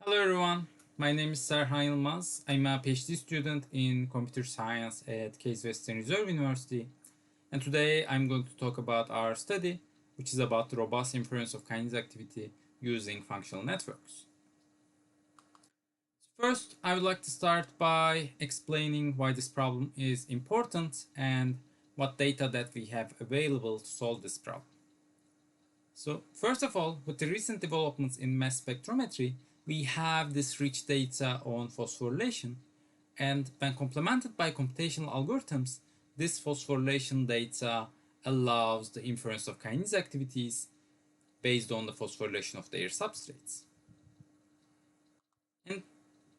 Hello everyone, my name is Serhan Yilmaz. I'm a PhD student in computer science at Case Western Reserve University, and today I'm going to talk about our study, which is about the robust inference of Kinase activity using functional networks. First, I would like to start by explaining why this problem is important and what data that we have available to solve this problem. So first of all, with the recent developments in mass spectrometry, we have this rich data on phosphorylation, and when complemented by computational algorithms, this phosphorylation data allows the inference of kinase activities based on the phosphorylation of their substrates. And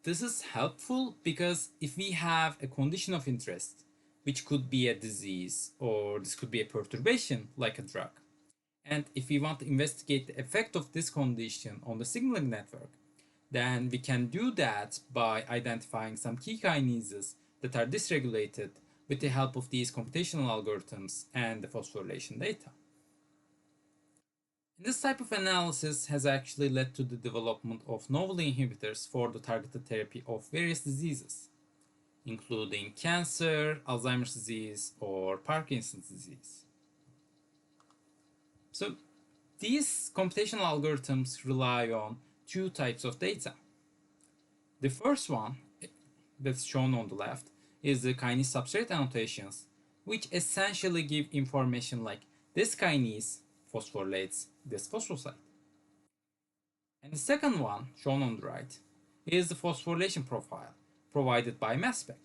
this is helpful because if we have a condition of interest, which could be a disease or this could be a perturbation like a drug, and if we want to investigate the effect of this condition on the signaling network, then we can do that by identifying some key kinases that are dysregulated with the help of these computational algorithms and the phosphorylation data. And this type of analysis has actually led to the development of novel inhibitors for the targeted therapy of various diseases, including cancer, Alzheimer's disease, or Parkinson's disease. So these computational algorithms rely on two types of data. The first one, that's shown on the left, is the kinase substrate annotations, which essentially give information like this kinase phosphorylates this phosphosite. And the second one, shown on the right, is the phosphorylation profile provided by mass spec,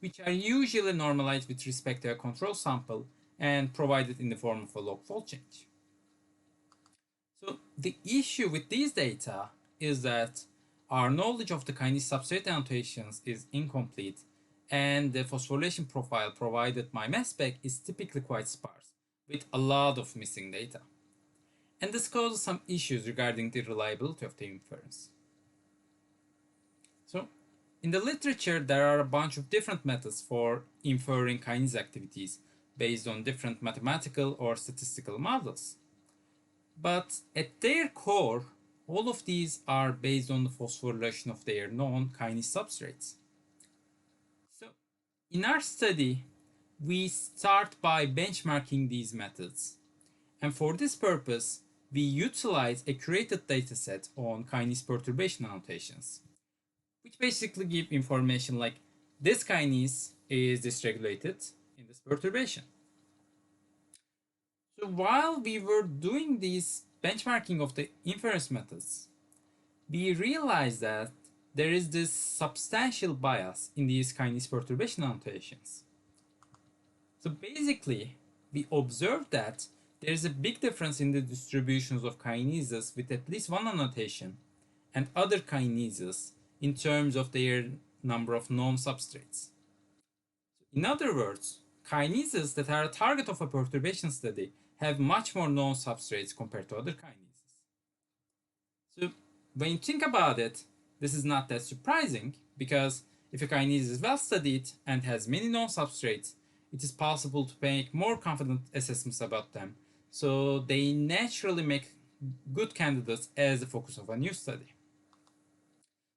which are usually normalized with respect to a control sample and provided in the form of a log fold change. So the issue with these data is that our knowledge of the kinase substrate annotations is incomplete, and the phosphorylation profile provided by mass spec is typically quite sparse, with a lot of missing data. And this causes some issues regarding the reliability of the inference. So, in the literature, there are a bunch of different methods for inferring kinase activities based on different mathematical or statistical models. But at their core, all of these are based on the phosphorylation of their known kinase substrates. So, in our study, we start by benchmarking these methods. And for this purpose, we utilize a curated dataset on kinase perturbation annotations, which basically give information like this kinase is dysregulated in this perturbation. So while we were doing this benchmarking of the inference methods, we realized that there is this substantial bias in these kinase perturbation annotations. So basically, we observed that there is a big difference in the distributions of kinases with at least one annotation and other kinases in terms of their number of known substrates. In other words, kinases that are a target of a perturbation study have much more known substrates compared to other kinases. So when you think about it, this is not that surprising because if a kinase is well studied and has many known substrates, it is possible to make more confident assessments about them. So they naturally make good candidates as the focus of a new study.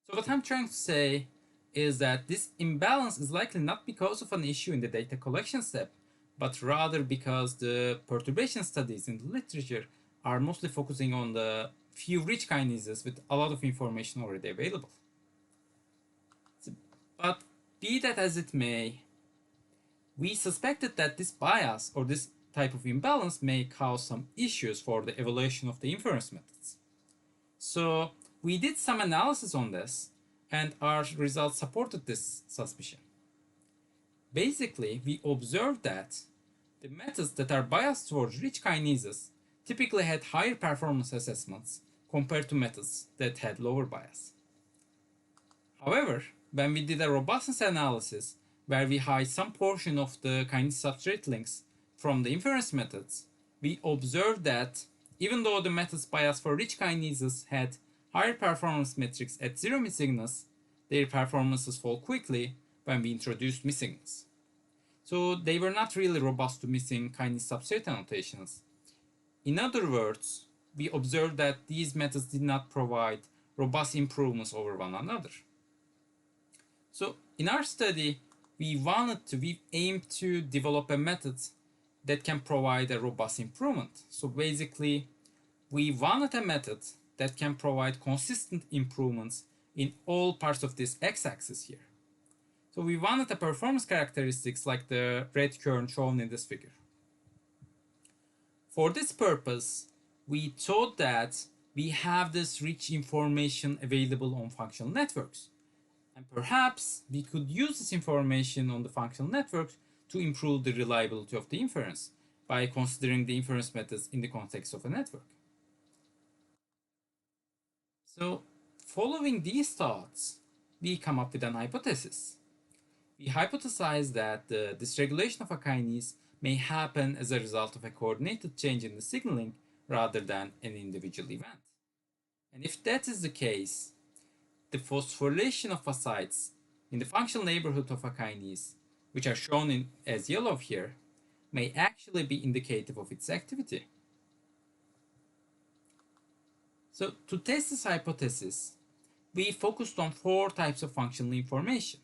So what I'm trying to say is that this imbalance is likely not because of an issue in the data collection step, but rather because the perturbation studies in the literature are mostly focusing on the few rich kinases with a lot of information already available. But be that as it may, we suspected that this bias or this type of imbalance may cause some issues for the evaluation of the inference methods. So we did some analysis on this, and our results supported this suspicion. Basically, we observed that the methods that are biased towards rich kinases typically had higher performance assessments compared to methods that had lower bias. However, when we did a robustness analysis where we hide some portion of the kinase substrate links from the inference methods, we observed that even though the methods biased for rich kinases had higher performance metrics at zero missigness, their performances fall quickly when we introduced missigness. So they were not really robust to missing kinase substrate annotations. In other words, we observed that these methods did not provide robust improvements over one another. So in our study, we aimed to develop a method that can provide a robust improvement. So basically, we wanted a method that can provide consistent improvements in all parts of this x-axis here. So we wanted the performance characteristics like the red kern shown in this figure. For this purpose, we thought that we have this rich information available on functional networks. And perhaps we could use this information on the functional networks to improve the reliability of the inference by considering the inference methods in the context of a network. So, following these thoughts, we come up with an hypothesis. We hypothesize that the dysregulation of a kinase may happen as a result of a coordinated change in the signaling rather than an individual event. And if that is the case, the phosphorylation of sites in the functional neighborhood of a kinase, which are shown as yellow here, may actually be indicative of its activity. So to test this hypothesis, we focused on 4 types of functional information,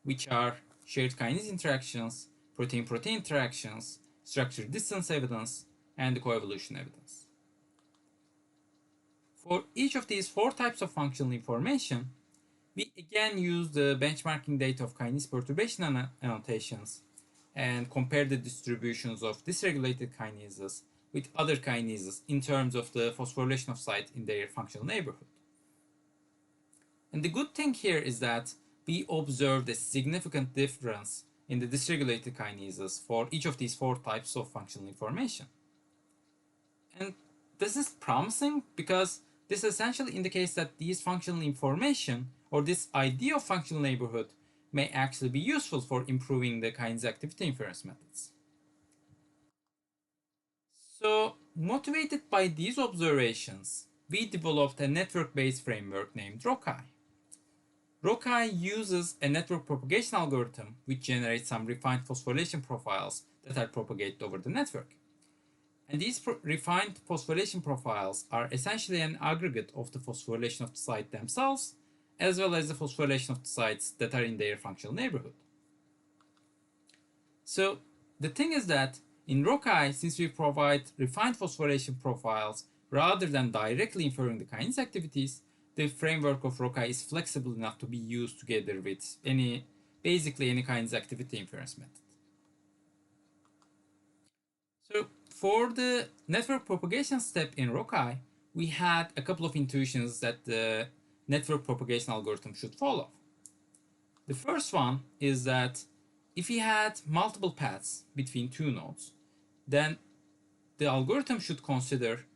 which are shared kinase interactions, protein-protein interactions, structure distance evidence, and the coevolution evidence. For each of these 4 types of functional information, we again use the benchmarking data of kinase perturbation annotations and compare the distributions of dysregulated kinases with other kinases in terms of the phosphorylation of site in their functional neighborhood. And the good thing here is that we observed a significant difference in the dysregulated kinases for each of these 4 types of functional information. And this is promising because this essentially indicates that these functional information or this idea of functional neighborhood may actually be useful for improving the kinase activity inference methods. So, motivated by these observations, we developed a network-based framework named Recomb. Recomb uses a network propagation algorithm which generates some refined phosphorylation profiles that are propagated over the network. And these refined phosphorylation profiles are essentially an aggregate of the phosphorylation of the site themselves, as well as the phosphorylation of the sites that are in their functional neighborhood. So the thing is that in Recomb, since we provide refined phosphorylation profiles rather than directly inferring the kinase activities, the framework of Recomb is flexible enough to be used together with basically any kinase activity inference method. So for the network propagation step in Recomb, we had a couple of intuitions that the network propagation algorithm should follow. The first one is that if we had multiple paths between 2 nodes, then the algorithm should consider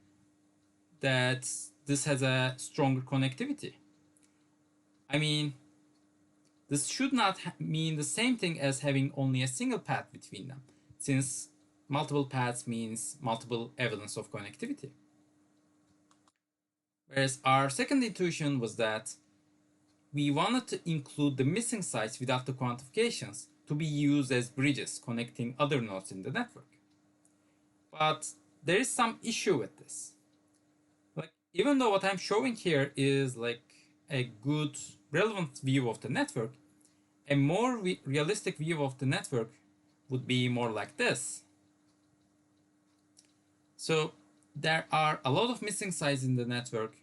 that this has a stronger connectivity. I mean, this should not mean the same thing as having only a single path between them, since multiple paths means multiple evidence of connectivity. Whereas our second intuition was that we wanted to include the missing sites without the quantifications to be used as bridges connecting other nodes in the network. But there is some issue with this. Like, even though what I'm showing here is like a good relevant view of the network, a more realistic view of the network would be more like this. So there are a lot of missing sites in the network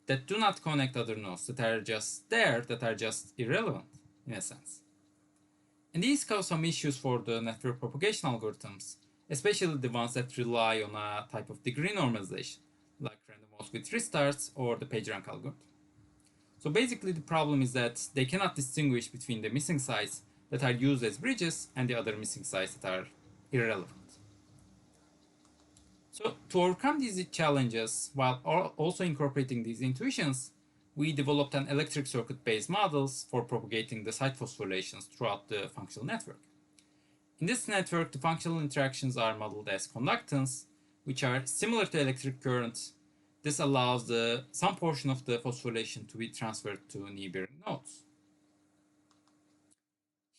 that do not connect other nodes, that are just there, that are just irrelevant in a sense. And these cause some issues for the network propagation algorithms, especially the ones that rely on a type of degree normalization, like random walks with restarts or the PageRank algorithm. So basically the problem is that they cannot distinguish between the missing sites that are used as bridges and the other missing sites that are irrelevant. So to overcome these challenges, while also incorporating these intuitions, we developed an electric circuit-based models for propagating the site phosphorylations throughout the functional network. In this network, the functional interactions are modeled as conductance, which are similar to electric currents. This allows some portion of the phosphorylation to be transferred to neighboring nodes.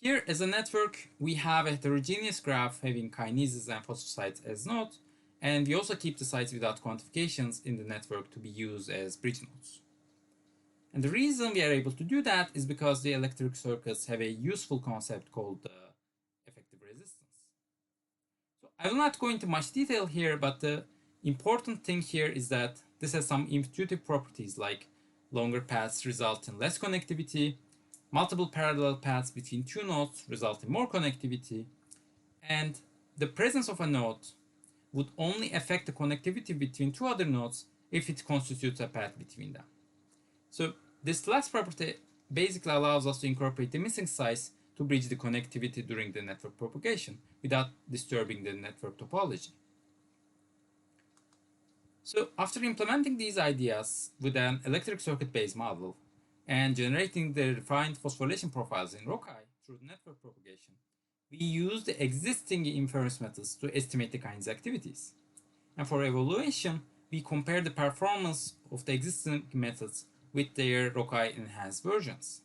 Here, as a network, we have a heterogeneous graph having kinases and phosphosites as nodes, and we also keep the sites without quantifications in the network to be used as bridge nodes. And the reason we are able to do that is because the electric circuits have a useful concept called effective resistance. So I will not go into much detail here, but the important thing here is that this has some intuitive properties like longer paths result in less connectivity, multiple parallel paths between two nodes result in more connectivity, and the presence of a node would only affect the connectivity between two other nodes if it constitutes a path between them. So this last property basically allows us to incorporate the missing size to bridge the connectivity during the network propagation without disturbing the network topology. So after implementing these ideas with an electric circuit-based model and generating the refined phosphorylation profiles in Rockeye through network propagation, we use the existing inference methods to estimate the kinase activities. And for evaluation, we compare the performance of the existing methods with their Rockeye enhanced versions.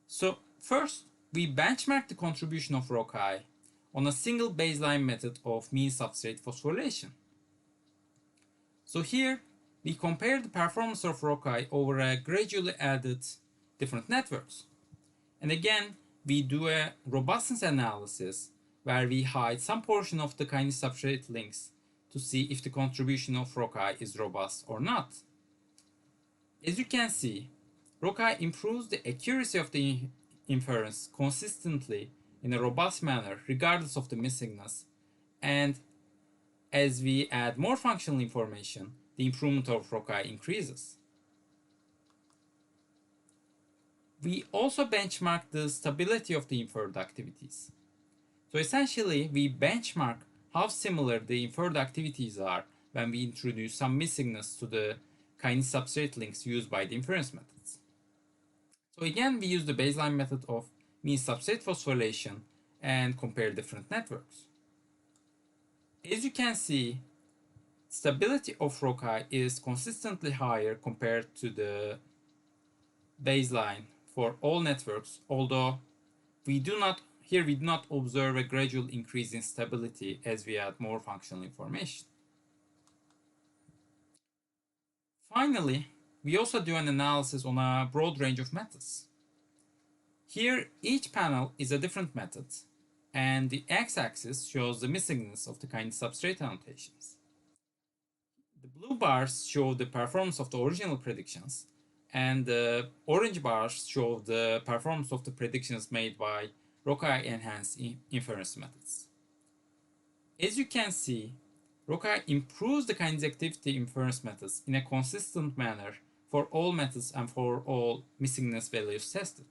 So first, we benchmark the contribution of Rockeye on a single baseline method of mean substrate phosphorylation. So here, we compare the performance of Rockeye over a gradually added different networks. And again, we do a robustness analysis where we hide some portion of the kinase substrate links to see if the contribution of Rockeye is robust or not. As you can see, Rockeye improves the accuracy of the inference consistently in a robust manner regardless of the missingness, and as we add more functional information, the improvement of Rockeye increases. We also benchmark the stability of the inferred activities. So essentially, we benchmark how similar the inferred activities are when we introduce some missingness to the kinase substrate links used by the inference methods. So again, we use the baseline method of mean substrate phosphorylation and compare different networks. As you can see, stability of Rockeye is consistently higher compared to the baseline for all networks, although we do not observe a gradual increase in stability as we add more functional information. Finally, we also do an analysis on a broad range of methods. Here, each panel is a different method, and the x-axis shows the missingness of the kinase substrate annotations. The blue bars show the performance of the original predictions, and the orange bars show the performance of the predictions made by Rockeye enhanced inference methods. As you can see, Rockeye improves the kinase activity inference methods in a consistent manner for all methods and for all missingness values tested.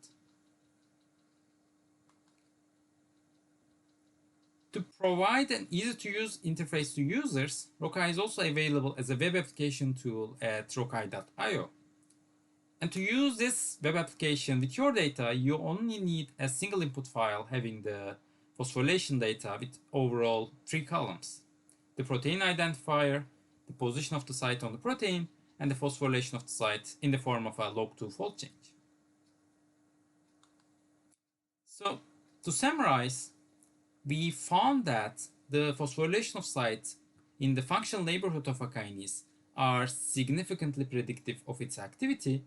To provide an easy-to-use interface to users, Rockeye is also available as a web application tool at rockeye.io. And to use this web application with your data, you only need a single input file having the phosphorylation data with overall 3 columns: the protein identifier, the position of the site on the protein, and the phosphorylation of the site in the form of a log2 fold change. So, to summarize, we found that the phosphorylation of sites in the functional neighborhood of a kinase are significantly predictive of its activity,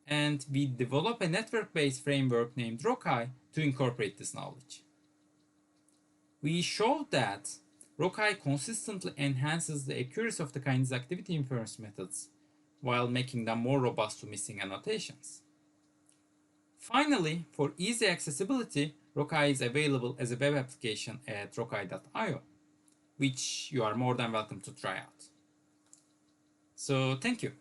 and we develop a network-based framework named Rockeye to incorporate this knowledge. We showed that Rockeye consistently enhances the accuracy of the kinase activity inference methods while making them more robust to missing annotations. Finally, for easy accessibility, Rockeye is available as a web application at rockeye.io, which you are more than welcome to try out. So, thank you.